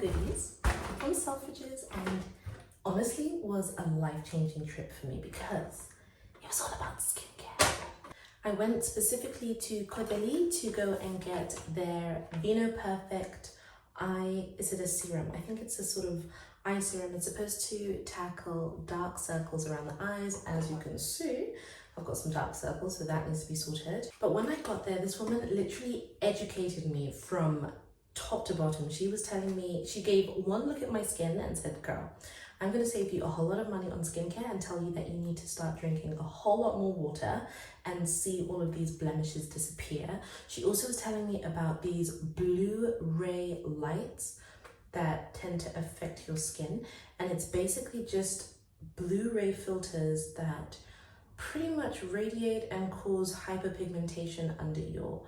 Caudalie from Selfridges, and honestly was a life-changing trip for me because it was all about skincare. I went specifically to Caudalie to go and get their Vino Perfect eye, is it a serum? I think it's a sort of eye serum. It's supposed to tackle dark circles around the eyes. As you can see, I've got some dark circles, so that needs to be sorted. But when I got there, this woman literally educated me from top to bottom. She was telling me, she gave one look at my skin and said, girl, I'm going to save you a whole lot of money on skincare and tell you that you need to start drinking a whole lot more water and see all of these blemishes disappear. She also was telling me about these blue ray lights that tend to affect your skin, and it's basically just blue ray filters that pretty much radiate and cause hyperpigmentation under your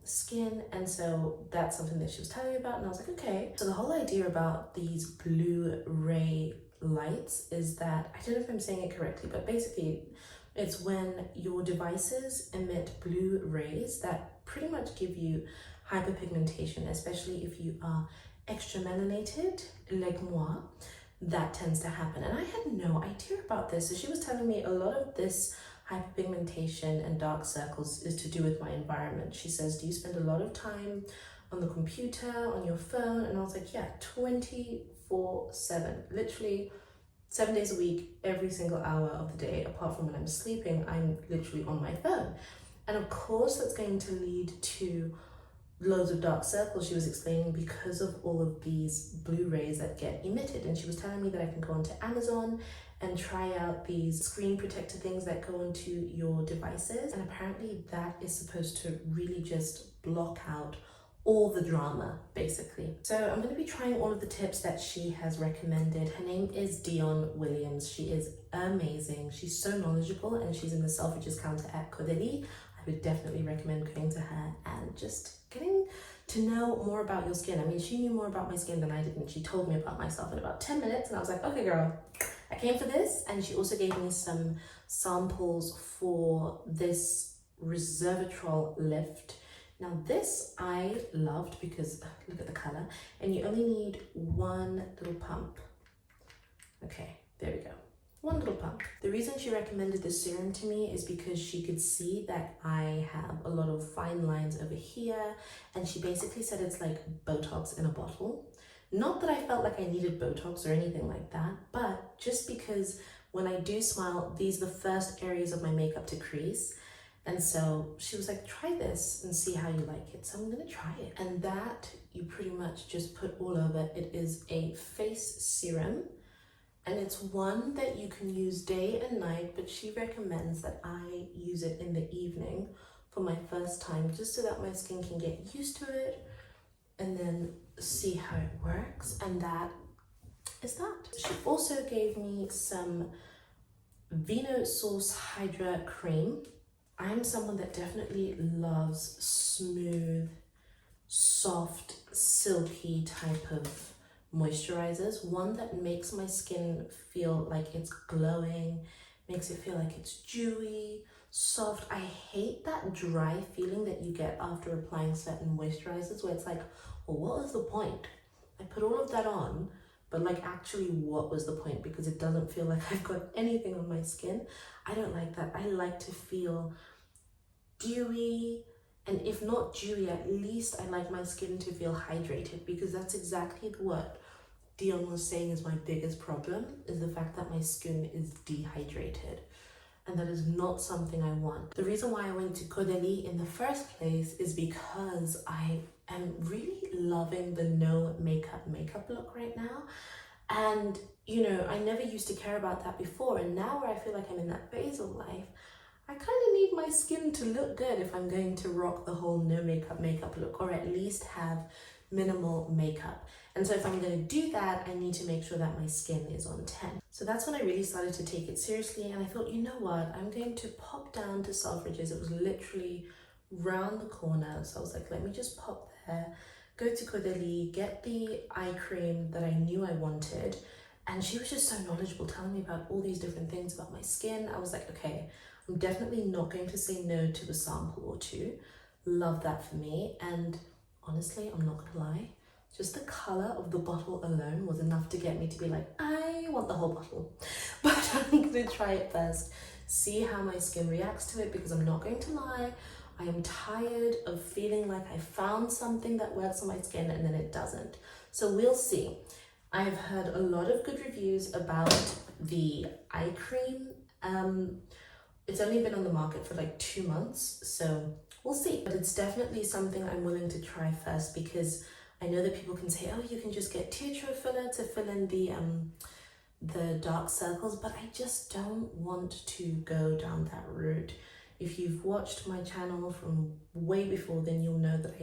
skin. And so that's something that she was telling me about, and I was like, okay. So the whole idea about these blue ray lights is that, I don't know if I'm saying it correctly, but basically it's when your devices emit blue rays that pretty much give you hyperpigmentation, especially if you are extra melanated like moi. That tends to happen, and I had no idea about this. So she was telling me a lot of this hyperpigmentation and dark circles is to do with my environment. She says, do you spend a lot of time on the computer, on your phone? And I was like, yeah, 24/7, literally 7 days a week, every single hour of the day, apart from when I'm sleeping, I'm literally on my phone. And of course that's going to lead to loads of dark circles, she was explaining, because of all of these blue rays that get emitted. And she was telling me that I can go onto Amazon and try out these screen protector things that go onto your devices, and apparently that is supposed to really just block out all the drama, basically. So I'm going to be trying all of the tips that she has recommended. Her name is Dion Williams. She is amazing. She's so knowledgeable, and she's in the Selfridges counter at Caudalie. I would definitely recommend going to her and just getting to know more about your skin. I mean, she knew more about my skin than I did, and she told me about myself in about 10 minutes, and I was like, okay girl, I came for this. And she also gave me some samples for this resveratrol lift. Now this I loved because look at the color, and you only need one little pump. Okay, there we go. One little pump. The reason she recommended this serum to me is because she could see that I have a lot of fine lines over here, and she basically said it's like Botox in a bottle. Not that I felt like I needed Botox or anything like that, but just because when I do smile, these are the first areas of my makeup to crease. And so she was like, try this and see how you like it. So I'm gonna try it. And that you pretty much just put all over. It is a face serum, and it's one that you can use day and night, but she recommends that I use it in the evening for my first time, just so that my skin can get used to it and then see how it works. And that is that. She also gave me some Vino Source Hydra Cream. I'm someone that definitely loves smooth, soft, silky type of moisturizers. One that makes my skin feel like it's glowing, makes it feel like it's dewy, soft. I hate that dry feeling that you get after applying certain moisturizers where it's like, well, what was the point? I put all of that on, but like actually what was the point? Because it doesn't feel like I've got anything on my skin. I don't like that. I like to feel dewy, and if not dewy, at least I like my skin to feel hydrated, because that's exactly what Dion was saying is my biggest problem, is the fact that my skin is dehydrated, and that is not something I want. The reason why I went to Caudalie in the first place is because I am really loving the no makeup look right now. And you know, I never used to care about that before, and now where I feel like I'm in that phase of life, I kind of need my skin to look good if I'm going to rock the whole no makeup look, or at least have minimal makeup. And so if I'm going to do that, I need to make sure that my skin is on 10. So that's when I really started to take it seriously, and I thought, you know what, I'm going to pop down to Selfridges. It was literally round the corner, so I was like, let me just pop there, go to Caudalie, get the eye cream that I knew I wanted. And she was just so knowledgeable, telling me about all these different things about my skin. I was like, okay, I'm definitely not going to say no to a sample or two. Love that for me. And honestly, I'm not gonna lie, just the color of the bottle alone was enough to get me to be like, I want the whole bottle. But I'm gonna try it first, see how my skin reacts to it, because I'm not going to lie, I am tired of feeling like I found something that works on my skin and then it doesn't. So we'll see. I have heard a lot of good reviews about the eye cream. It's only been on the market for like 2 months, so we'll see. But it's definitely something I'm willing to try first, because I know that people can say, oh, you can just get teardrop filler to fill in the dark circles, but I just don't want to go down that route. If you've watched my channel from way before, then you'll know that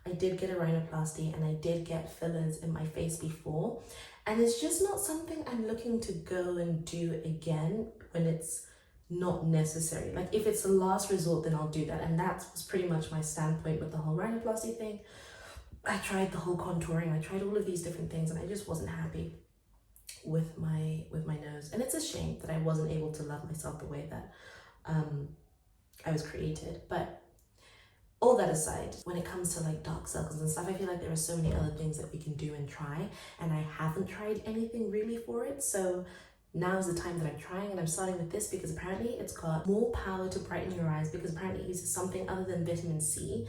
I did get a rhinoplasty and I did get fillers in my face before. And it's just not something I'm looking to go and do again when it's not necessary. Like if it's the last resort, then I'll do that. And that was pretty much my standpoint with the whole rhinoplasty thing. I tried the whole contouring, I tried all of these different things, and I just wasn't happy with my nose. And it's a shame that I wasn't able to love myself the way that I was created. But all that aside, when it comes to like dark circles and stuff, I feel like there are so many other things that we can do and try, and I haven't tried anything really for it. So now is the time that I'm trying, and I'm starting with this because apparently it's got more power to brighten your eyes, because apparently it uses something other than vitamin C.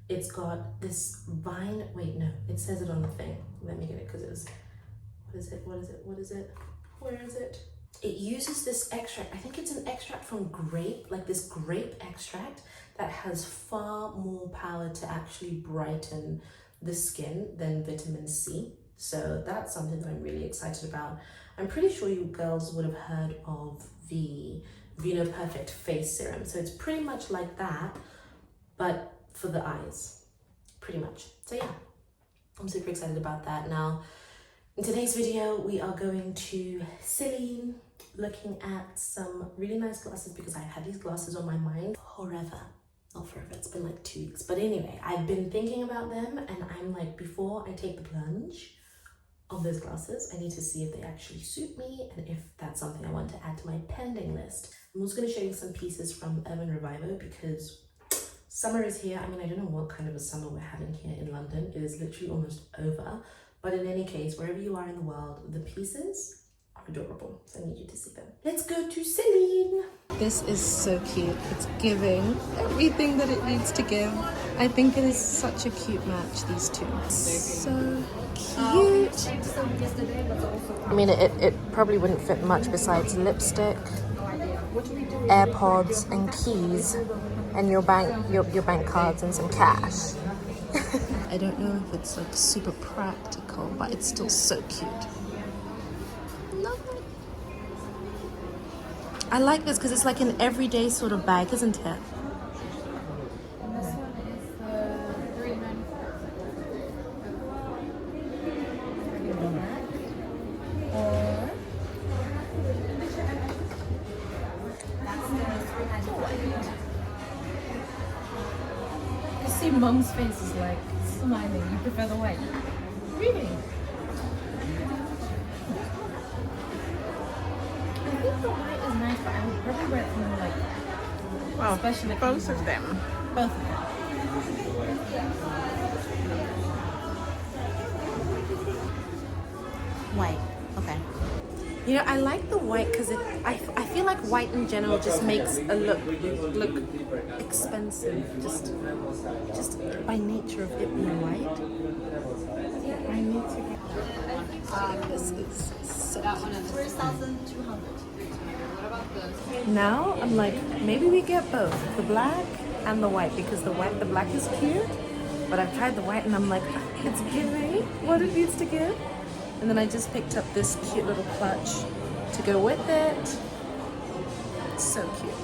It's got this vine, wait, no, it says it on the thing. Let me get it, because it was, what is it? Where is it? It uses this extract, I think it's an extract from grape, like this grape extract that has far more power to actually brighten the skin than vitamin C. So that's something that I'm really excited about. I'm pretty sure you girls would have heard of the Vino Perfect Face Serum. So it's pretty much like that, but for the eyes, pretty much. So yeah, I'm super excited about that. Now, in today's video, we are going to Celine, looking at some really nice glasses, because I've had these glasses on my mind forever. Not forever, it's been like 2 weeks. But anyway, I've been thinking about them, and I'm like, before I take the plunge of those glasses, I need to see if they actually suit me and if that's something I want to add to my pending list. I'm also going to show you some pieces from Revivo, because summer is here. I mean, I don't know what kind of a summer we're having here in London. It is literally almost over. But in any case, wherever you are in the world, the pieces are adorable. So I need you to see them. Let's go to Celine. This is so cute. It's giving everything that it needs to give. I think it is such a cute match, these two. So cute. I mean, it probably wouldn't fit much besides lipstick, AirPods, and keys, and your bank cards and some cash. I don't know if it's like super practical, but it's still so cute. Love it. I like this because it's like an everyday sort of bag, isn't it? And this one is the $3.95. You see Mum's face is like smiling. You prefer the white? Really? I think the white is nice, but I would probably wear it from like, well, especially both of them. Both of them. White. Okay. You know, I like the white because I feel like white in general just makes a look expensive, just by nature of it being white. I need to get this is so cute. 3,200. Now I'm like, maybe we get both, the black and the white, because the black is cute, but I've tried the white and I'm like, it's giving what it needs to give. And then I just picked up this cute little clutch to go with it. It's so cute.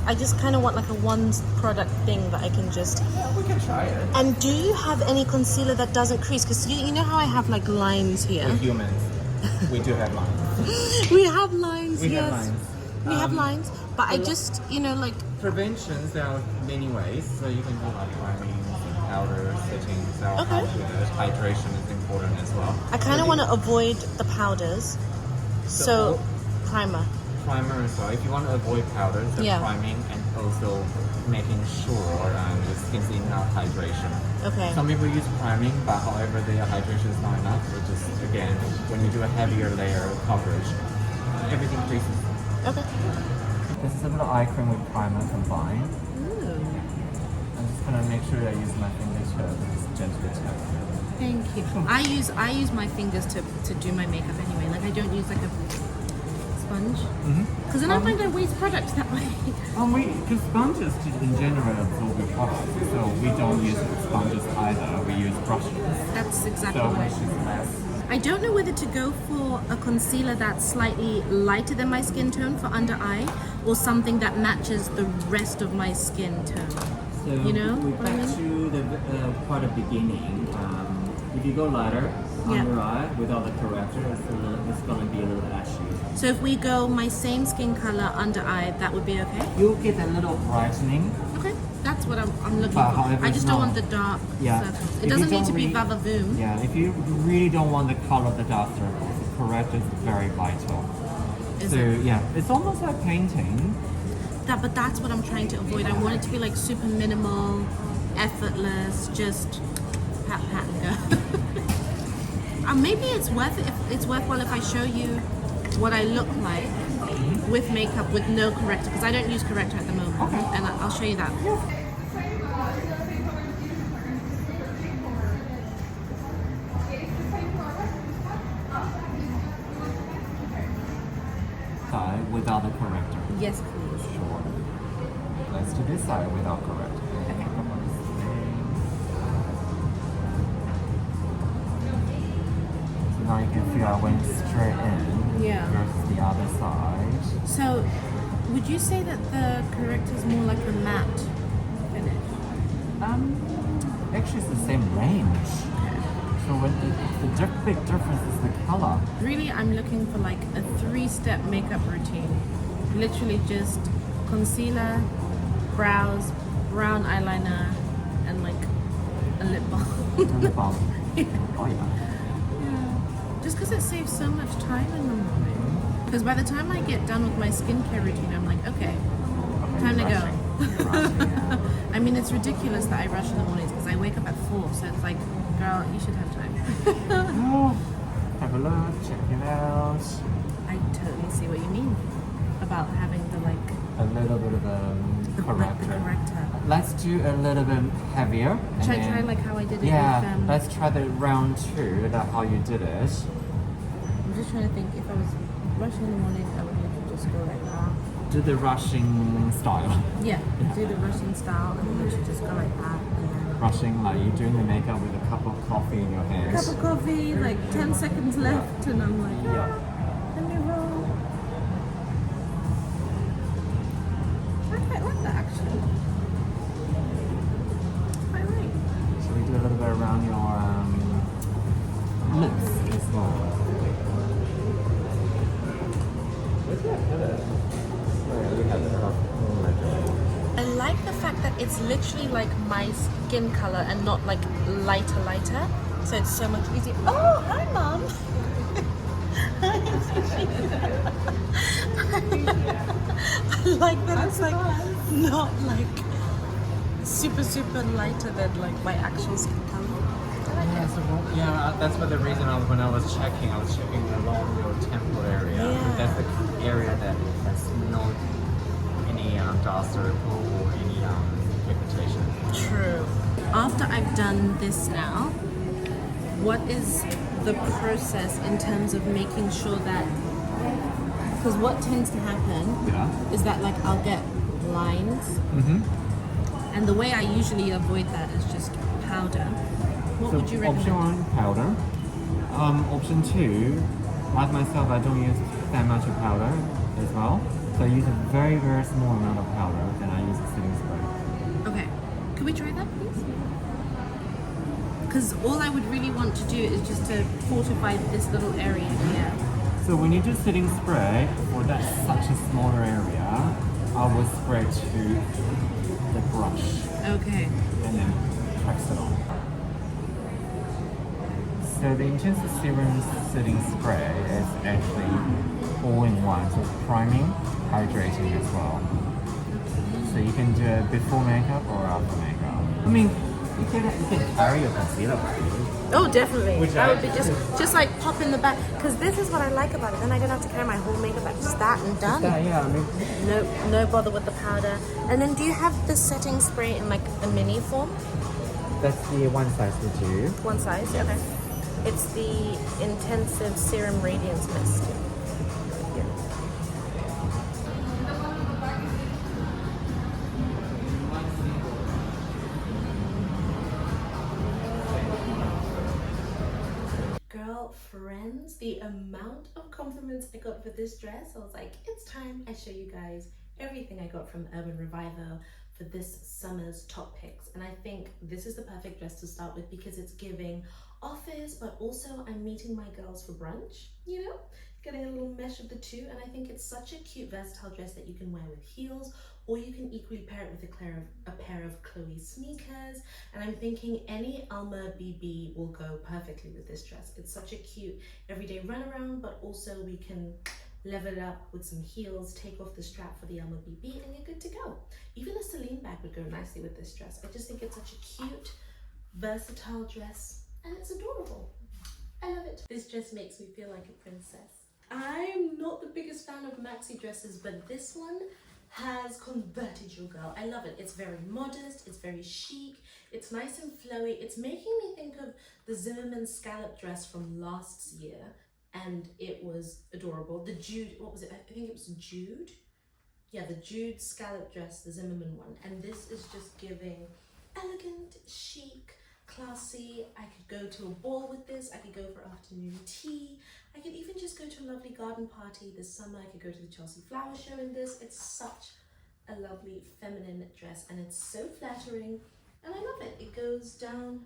I just kind of want like a one product thing that I can just... Yeah, we can try it. And do you have any concealer that doesn't crease? Because you know how I have like lines here? We're humans. We do have lines. We have lines, We yes. have lines. We have lines, but I just, you know, like... Preventions, there are many ways. So you can do like priming, powder, settings. There are Okay. powders. Hydration is important as well. I kind of want to avoid the powders. So, primer. primer as well. If you want to avoid powders, the Yeah. priming and also making sure your skin's in enough hydration. Okay. Some people use priming, but however their hydration is not enough. It just, again, when you do a heavier layer of coverage, everything creases. Okay. This is a little eye cream with primer combined. Ooh. I'm just gonna make sure I use my fingers to just gently tap. Thank you. I use my fingers to do my makeup anyway. Like I don't use like a sponge. Because then I find I waste products that way. Because sponges in general absorb your products, so we don't use sponges either. We use brushes. That's exactly So what I much do. is less. I don't know whether to go for a concealer that's slightly lighter than my skin tone for under eye, or something that matches the rest of my skin tone. So You know we're what I back to the part of beginning. If you go lighter under eye without the corrector, it's going to be a little ashy. So if we go my same skin color under eye, that would be okay? You'll get a little brightening. Okay, that's what I'm looking But for. however, I it's just don't not- want the dark Yeah. circles. If It you doesn't need don't to be really- va-va-voom. Yeah, if you really don't want the color of the dark circles, the corrector is very vital. Is So it? yeah, it's almost like painting. But that's what I'm trying to avoid. I want it to be like super minimal, effortless, just pat pat and go. Maybe it's worth it. It's worthwhile if I show you what I look like with makeup with no corrector, because I don't use corrector at the moment. Okay. And I'll show you that. Side without the corrector. Yes, please. Sure. Let's do this side without corrector. Okay. So now you can feel I went straight in Yeah. versus the other side. So, would you say that the corrector is more like a matte finish? Actually it's the same range. So when the big difference is the color. Really, I'm looking for like a 3-step makeup routine. Literally just concealer, brows, brown eyeliner, and like a lip balm. Lip balm. Oh yeah. Just because it saves so much time in the morning. Because by the time I get done with my skincare routine, I'm like, okay, time to go. Rushing, yeah. I mean, it's ridiculous that I rush in the mornings because I wake up at 4, so it's like, girl, you should have time. Oh, have a look, check it out. I totally see what you mean about having the like A little bit of the corrector. corrector. Let's do a little bit heavier. and Should I then- try like how I did it Yeah, with let's try the round 2, that how you did it. I'm just trying to think, if I was rushing in the morning, I would literally just go like that. Do the rushing style. Yeah, do the Russian style and then literally just go like that. And then Rushing like you're doing the makeup with a cup of coffee in your hand. cup of coffee, like 10 seconds left, and I'm like, Yeah. let me roll. I quite like that actually. Quite right. Should we do a little bit around your lips as well? I like the fact that it's literally like my skin color and not like lighter. So it's so much easier. Oh, hi, Mom. I like that it's like not like super lighter than like my actual skin color. I like Yeah, it. so, yeah, that's what the reason when I was checking along your temple area. Yeah. That's the area that has no any dark circle or any pigmentation. True. After I've done this now, what is the process in terms of making sure that, because what tends to happen Yeah. is that like I'll get lines, and the way I usually avoid that is just powder. What So would you option recommend? 1, powder. Option 2, like myself, I don't use that much of powder as well. So I use a very small amount of powder, then I use a setting spray. Okay, could we try that, please? Because all I would really want to do is just to fortify this little area here. So when you do setting spray for that such a smaller area, I will spray to the brush Okay. and then press it on. So the intensive serum setting spray is actually all in one. one, so priming, hydrating as well. So you can do it before makeup or after makeup. I mean, you can carry your concealer with you. Oh, definitely. Which That I would be do. just like pop in the bag. Because this is what I like about it. Then I don't have to carry my whole makeup bag. Just that and done. Yeah, I mean, No bother with the powder. And then do you have the setting spray in like a mini form? that's the one size to two. One size? Okay. It's the Intensive Serum Radiance Mist. Yeah. Girlfriends, the amount of compliments I got for this dress, I was like, it's time I show you guys everything I got from Urban Revivo for this summer's top picks. And I think this is the perfect dress to start with because it's giving office, but also I'm meeting my girls for brunch, you know, getting a little mesh of the two. And I think it's such a cute, versatile dress that you can wear with heels, or you can equally pair it with a pair of Chloe sneakers. And I'm thinking any Alma BB will go perfectly with this dress. It's such a cute everyday runaround, but also we can level it up with some heels, take off the strap for the Alma BB, and you're good to go. Even a Celine bag would go nicely with this dress. I just think it's such a cute, versatile dress, and it's adorable. I love it. This dress makes me feel like a princess. I'm not the biggest fan of maxi dresses, but this one has converted your girl. I love it. It's very modest, it's very chic, it's nice and flowy. It's making me think of the Zimmermann scallop dress from last year, and it was adorable. The Jude, what was it? I think it was Jude. Yeah, the Jude scallop dress, the Zimmermann one. And this is just giving elegant, chic, classy. I could go to a ball with this. I could go for afternoon tea. I could even just go to a lovely garden party this summer. I could go to the Chelsea Flower Show in this. It's such a lovely feminine dress, and it's so flattering, and I love it. It goes down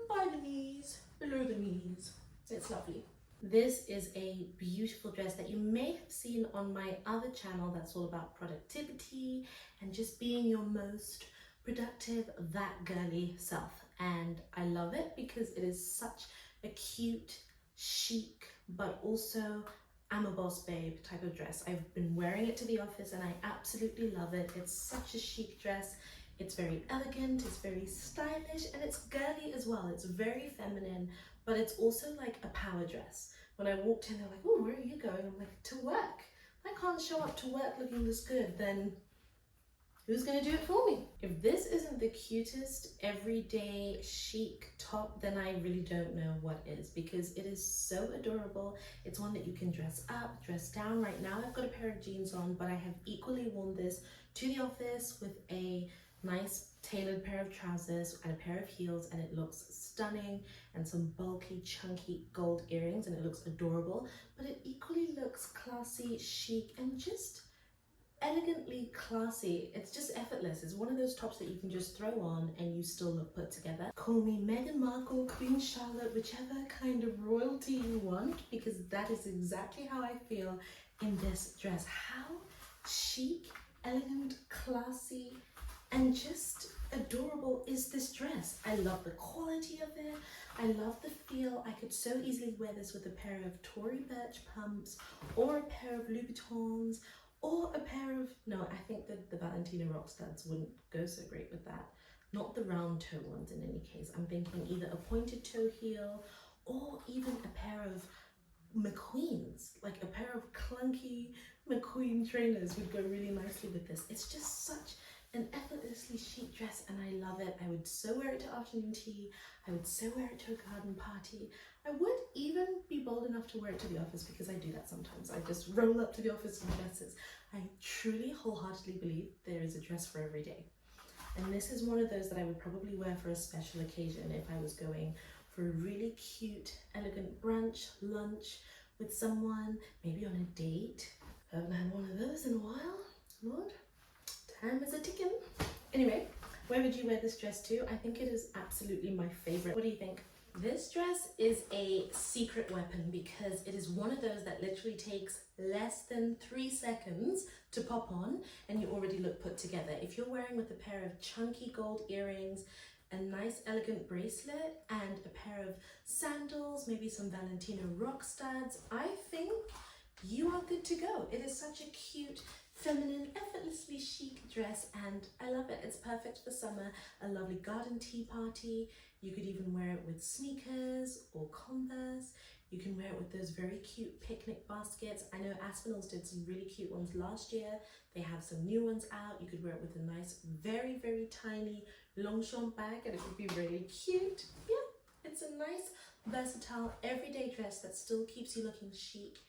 by the knees, below the knees. It's lovely. This is a beautiful dress that you may have seen on my other channel that's all about productivity and just being your most productive, that girly self. And I love it because it is such a cute, chic, but also I'm a boss babe type of dress. I've been wearing it to the office and I absolutely love it. It's such a chic dress. It's very elegant, it's very stylish, and it's girly as well. It's very feminine, but it's also like a power dress. When I walked in, they're like, oh, where are you going? I'm like, to work. If I can't show up to work looking this good, then who's gonna do it for me? If this isn't the cutest, everyday, chic top, then I really don't know what is, because it is so adorable. It's one that you can dress up, dress down. Right now I've got a pair of jeans on, but I have equally worn this to the office with a nice tailored pair of trousers and a pair of heels, and it looks stunning, and some bulky, chunky gold earrings, and it looks adorable, but it equally looks classy, chic, and just elegantly classy. It's just effortless. It's one of those tops that you can just throw on and you still look put together. Call me Meghan Markle, Queen Charlotte, whichever kind of royalty you want, because that is exactly how I feel in this dress. How chic, elegant, classy, and just adorable is this dress. I love the quality of it. I love the feel. I could so easily wear this with a pair of Tory Burch pumps, or a pair of Louboutins, or a pair of, no, I think that the Valentino rock studs wouldn't go so great with that. Not the round toe ones in any case. I'm thinking either a pointed toe heel, or even a pair of McQueens, like a pair of clunky McQueen trainers would go really nicely with this. It's just such an effortlessly chic dress, and I love it. I would so wear it to afternoon tea. I would so wear it to a garden party. I would even be bold enough to wear it to the office, because I do that sometimes. I just roll up to the office in dresses. I truly wholeheartedly believe there is a dress for every day. And this is one of those that I would probably wear for a special occasion if I was going for a really cute, elegant brunch, lunch with someone, maybe on a date. I haven't had one of those in a while. Lord, time is a ticking. Anyway, where would you wear this dress to? I think it is absolutely my favorite. What do you think? This dress is a secret weapon, because it is one of those that literally takes less than 3 seconds to pop on and you already look put together. If you're wearing with a pair of chunky gold earrings, a nice elegant bracelet, and a pair of sandals, maybe some Valentino rock studs, I think you are good to go. It is such a cute, feminine, effortlessly chic dress, and I love it. It's perfect for summer, a lovely garden tea party. You could even wear it with sneakers or Converse. You can wear it with those very cute picnic baskets. I know Aspinalls did some really cute ones last year. They have some new ones out. You could wear it with a nice, very, very tiny Longchamp bag, and it would be really cute. Yeah, it's a nice, versatile, everyday dress that still keeps you looking chic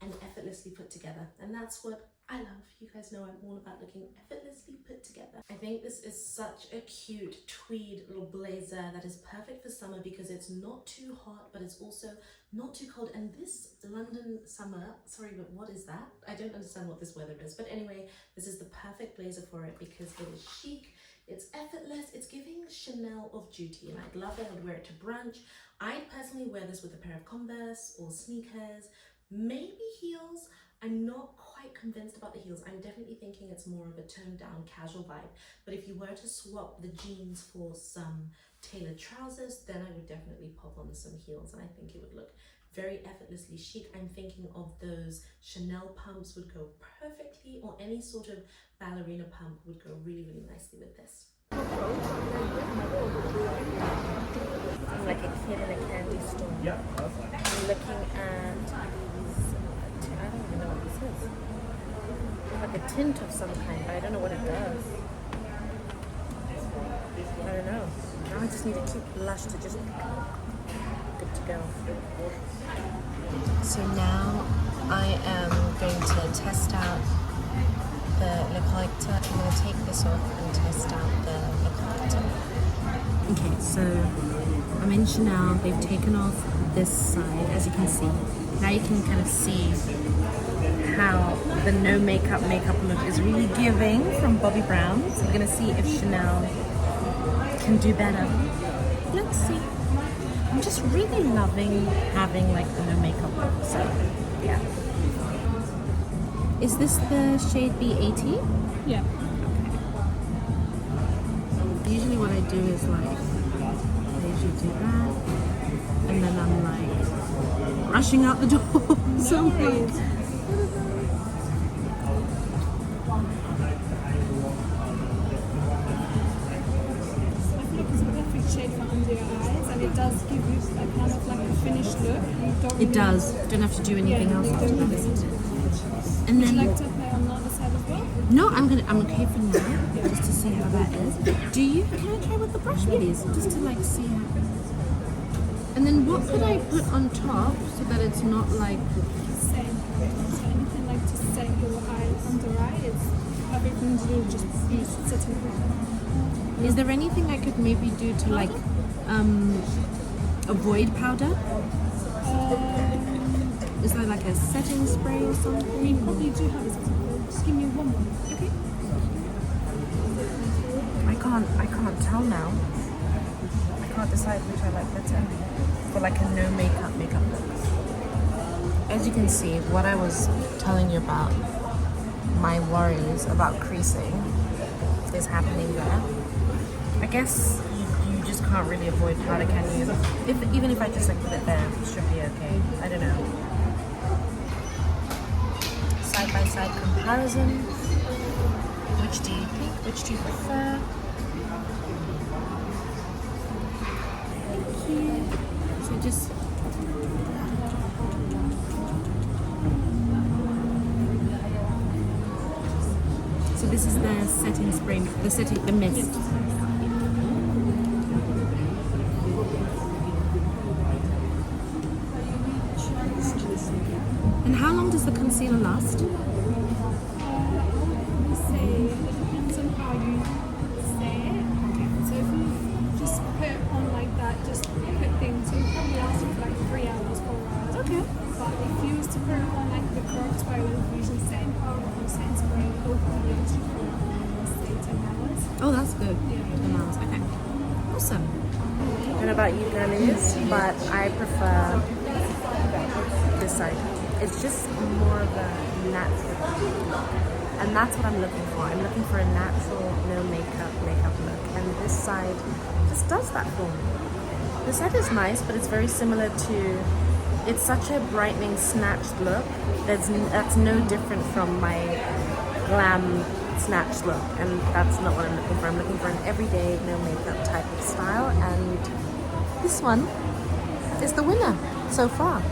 and effortlessly put together. And that's what I love. You guys know I'm all about looking effortlessly put together. I think this is such a cute tweed little blazer that is perfect for summer because it's not too hot, but it's also not too cold. And this London summer, sorry, but what is that? I don't understand what this weather is. But anyway, this is the perfect blazer for it because it is chic, it's effortless, it's giving Chanel of duty, and I'd love it. I'd wear it to brunch. I'd personally wear this with a pair of Converse or sneakers, maybe heels. I'm not quite convinced about the heels. I'm definitely thinking it's more of a toned down casual vibe. But if you were to swap the jeans for some tailored trousers, then I would definitely pop on some heels, and I think it would look very effortlessly chic. I'm thinking of those Chanel pumps would go perfectly, or any sort of ballerina pump would go really, really nicely with this. I'm like a kid in a candy store. I'm looking at I don't even know what this is. Like a tint of some kind, but I don't know what it does. I don't know. Now I just need a cute blush to just good to go. So now I am going to test out the Le Correcteur. I'm going to take this off and test out the Le Correcteur. Okay, so I'm in Chanel. They've taken off this side, as you can see. Now you can kind of see how the no makeup look is really giving from Bobbi Brown. So we're gonna see if Chanel can do better. Let's see. I'm just really loving having like the no makeup look. So yeah. Is this the shade B80? Yeah. Okay. Usually what I do is like I usually do that, and then I'm like rushing out the door. So I'm like, shade for under your eyes, and it does give you a kind of like a finished look. it does. Don't have to do anything else after that. And Would then you like to apply on the other side as well? no, I'm okay for now, just to see how that is. Can I try with the brush, please, just to like see how. And then what could I put on top so that it's not like Same. So anything like to set your eye under eye, it's everything to do just use setting powder. Is there anything I could maybe do to like avoid powder? Is there like a setting spray or something? We probably do have a setting powder. Just give me one more. Okay. I can't tell now. I can't decide which I like better for like a no makeup look. As you can see, what I was telling you about my worries about creasing is happening there. I guess you just can't really avoid powder, can you? Even if I just like put it there, it should be okay. I don't know. Side by side comparison. Which do you think? Which do you prefer? Thank you. So just this is the setting spray, the mist. And how long does the concealer last? Say it depends on how you say it. So if you just put it on like that, just put things, so it probably lasts you for like 3 hours, 4 hours. Okay. But if you was to put it on like the correct way with using setting powder or setting spray, it will probably last you for say 10 hours. Oh, that's good. Yeah. 10 hours. Okay. Awesome. I don't know about you girlies, but I prefer this side. It's just more of a natural look. And that's what I'm looking for. I'm looking for a natural, no makeup look. And this side just does that for me. The side is nice, but it's very similar to It's such a brightening, snatched look. That's no different from my glam snatched look, and that's not what I'm looking for. I'm looking for an everyday, no makeup type of style, and this one is the winner so far.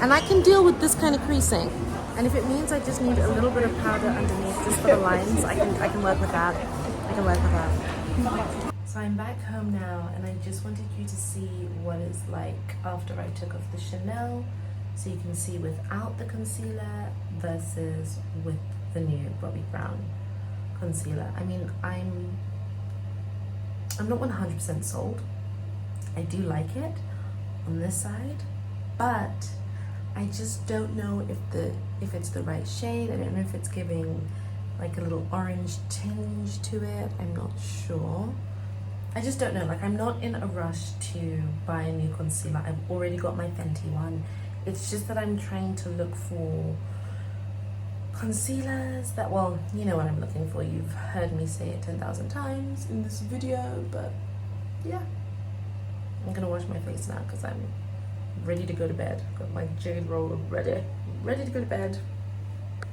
And I can deal with this kind of creasing. And if it means I just need a little bit of powder underneath just for the lines, I can work with that. I can work with that. So I'm back home now, and I just wanted you to see what it's like after I took off the Chanel, so you can see without the concealer versus with the new Bobbi Brown concealer. I mean, I'm not 100% sold. I do like it on this side, but I just don't know if it's the right shade. I don't know if it's giving like a little orange tinge to it. I'm not sure. I just don't know. Like, I'm not in a rush to buy a new concealer. I've already got my Fenty one. It's just that I'm trying to look for concealers that, well, you know what I'm looking for. You've heard me say it 10,000 times in this video, but yeah. I'm gonna wash my face now because I'm ready to go to bed. Got my jade roller ready to go to bed.